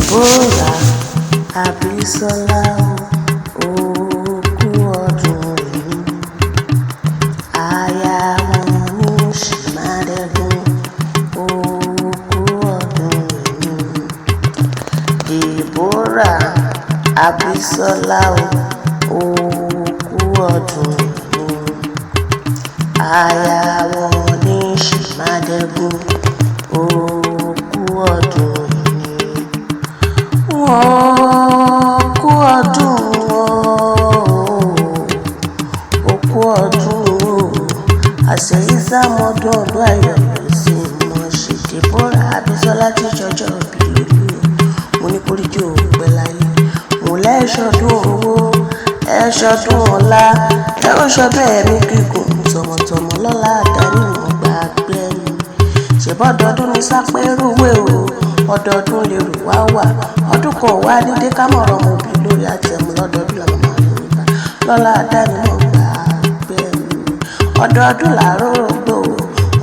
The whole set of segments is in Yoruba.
Deborah Abisola òkú ọdún yìí, aya wọn ní Ṣìmádẹ́gùn òkú ọdún yìí. Deborah Abisola òkú ọdún yìí, aya wọn ní Ṣìmádẹ́gùn òkú ọdún yìí. Òkú ọdún òkú ọdún àṣeyíṣàmọ́dún ọdún ayọ̀ ló sì mọ̀ ṣe. Deborah Abisola ti jọjọ́ bí lólu, mo ní kórìí òpẹ́ láyé, mo lẹ́ṣọ̀dún owó ẹ̀ṣọ̀dún ọlá ẹ ó ṣọdún ẹ̀mí gígùn tọmọtọmọ lọ́lá àdáni mo gbàgbé mi. Ṣèbọ́dọọdún ní sápẹ́rúwé o, ọdọọdún lè rò wá wà, ọdún kan wá dídé ká mọ̀rọ̀ mo bí lórí àtẹ̀mú lọ́dọọdún làwọn máa ń nípa lọ́lá àdáni mo gbàgbé mi. Ọdọọdún làárọ̀ rògbò,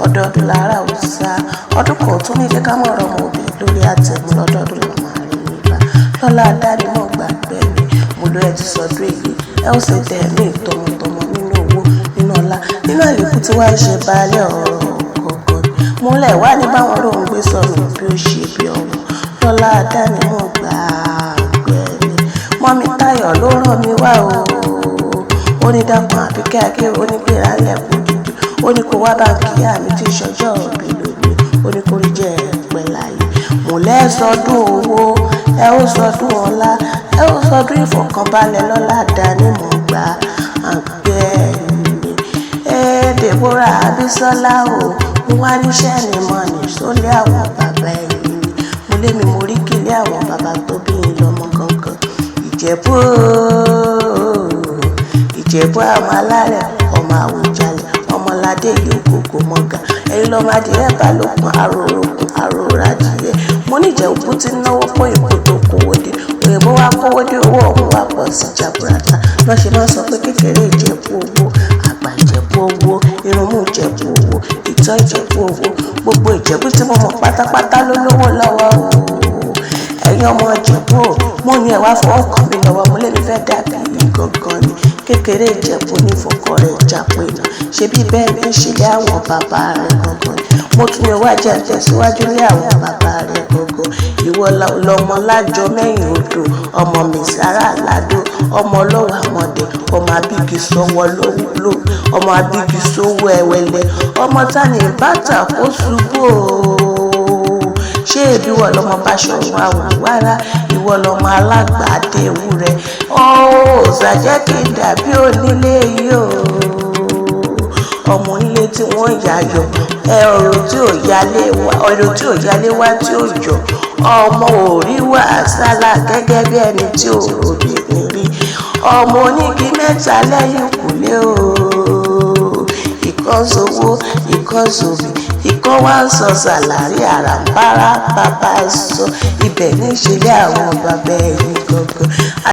ọdọọdún làárà òòṣà, ọdún kan tún nídé ká mọ̀rọ̀ mo bí lórí àtẹ̀mú lọ́dọọdún làwọn máa ń nípa lọ́lá àdáni mo gbàgbé mi. Mo lọ ẹ ti sọdún èyí ẹ ó sì tẹ̀ mí tọmọtọmọ nínú owó nínú ọlá nínú àlékún tí wàá ṣe baálé ọ̀rọ̀ kọ̀ọ̀kan. Mo lẹ̀ wá ní báwọn lòún gbé sọ̀rọ̀ bí ó ṣe bí ọ̀rọ̀ lọ́lá àdáni mo gbàgbé mi. Mọ́mí Táyọ̀ ló rán mi wá o, ó ní dákun Àbíkẹ́ Akérò, ó ní gbéra lẹ́kùn dúdú, ó ní kó wá báńkì àmì tí ìṣọjọ́ òbí lónìí, ó ní kó rí jẹ́ ẹ̀pẹ́ láyé. Mo lẹ́ sọdún owó ẹ ó sọdún ọlá ẹ ó sọdún ìfọ̀kànbalẹ̀ lọ́lá àdáni mo gbàgbé mi. Deborah Abisola o, mo wá níṣẹ́ ni mo ní sólé àwọn bàbá ẹ̀yìn mi, mo lé mi mo rí kílé àwọn bàbá tó bí mi lọ́mọ gangan. Ìjẹ̀bú àwọn alárẹ̀ ọmọ Àwùjalẹ̀ ọmọládé ìlú Ògògó mọ́gà ẹ̀yin lọ́mọ adìyẹ balógun àròrògùn àròrádìyẹ. Mo ní Ìjẹ̀bú ti náwó fún ìbò tó kówó dé, òyìnbó wá kówó dé owó ọ̀hún wá pọ̀ sí jaburata. Lọ́ ṣe máa ń sọ pé kékeré Ìjẹ̀bú owó, àgbà Ìjẹ̀bú owó, irunmú Ìjẹ̀bú owó, ìtọ́ Ìjẹ̀bú owó, gbogbo Ìjẹ̀bú tí mo mọ̀ pátápátá ló lówó lọ́wọ́ o. Ẹ̀yin ọmọ Ìjẹ̀bú o, mo ní ẹ wá fọwọ́ kàn mí lọ́wọ́, mo lè mi fẹ́ dàbí gangan ni. Kékeré Ìjẹ̀bú ní fọkọ rẹ̀ jápé náà, ṣe bí bẹ́ẹ̀ ní ṣílẹ̀ àwọn bàbá rẹ̀ gangan ni. Mo tún ní wá jẹ́ tẹ̀síwájú lé àwọn bàbá rẹ̀ gangan. Ìwọ lọmọ lájọ mẹ́yìn odò, ọmọ Mèsárà Ládó, ọmọ ọlọ́wọ́ àmọ̀dé, ọmọ abígi sọ́wọ́ lówó, ọmọ abígi sówó ẹ̀wẹ̀lẹ̀, ọmọ tani bàtà kó ṣubú o. Ṣé èbí wọ lọmọ Báṣọ̀run Àwòwárà, ìwọ lọmọ alágbàdé ewúrẹ́, ṣàjẹ́ kí n dàbí onílé yìí o. Ọmọ onílé tí wọ́n yàyọ̀ ọ̀rọ̀ tí ò yálé wá tí ò yọ, ọmọ òrí wà sálà gẹ́gẹ́ bí ẹni tí ò ròbìnrin rí, ọmọ onígi mẹ́ta lẹ́yìn kùlé o. Ìkan sowó ìkan sòbí, ìkan wá ń sọ sàlárì àràǹbárà bàbá sọ, ibẹ̀ ní ìṣẹ̀lẹ̀ àwọn bàbá ẹ̀yìn gangan.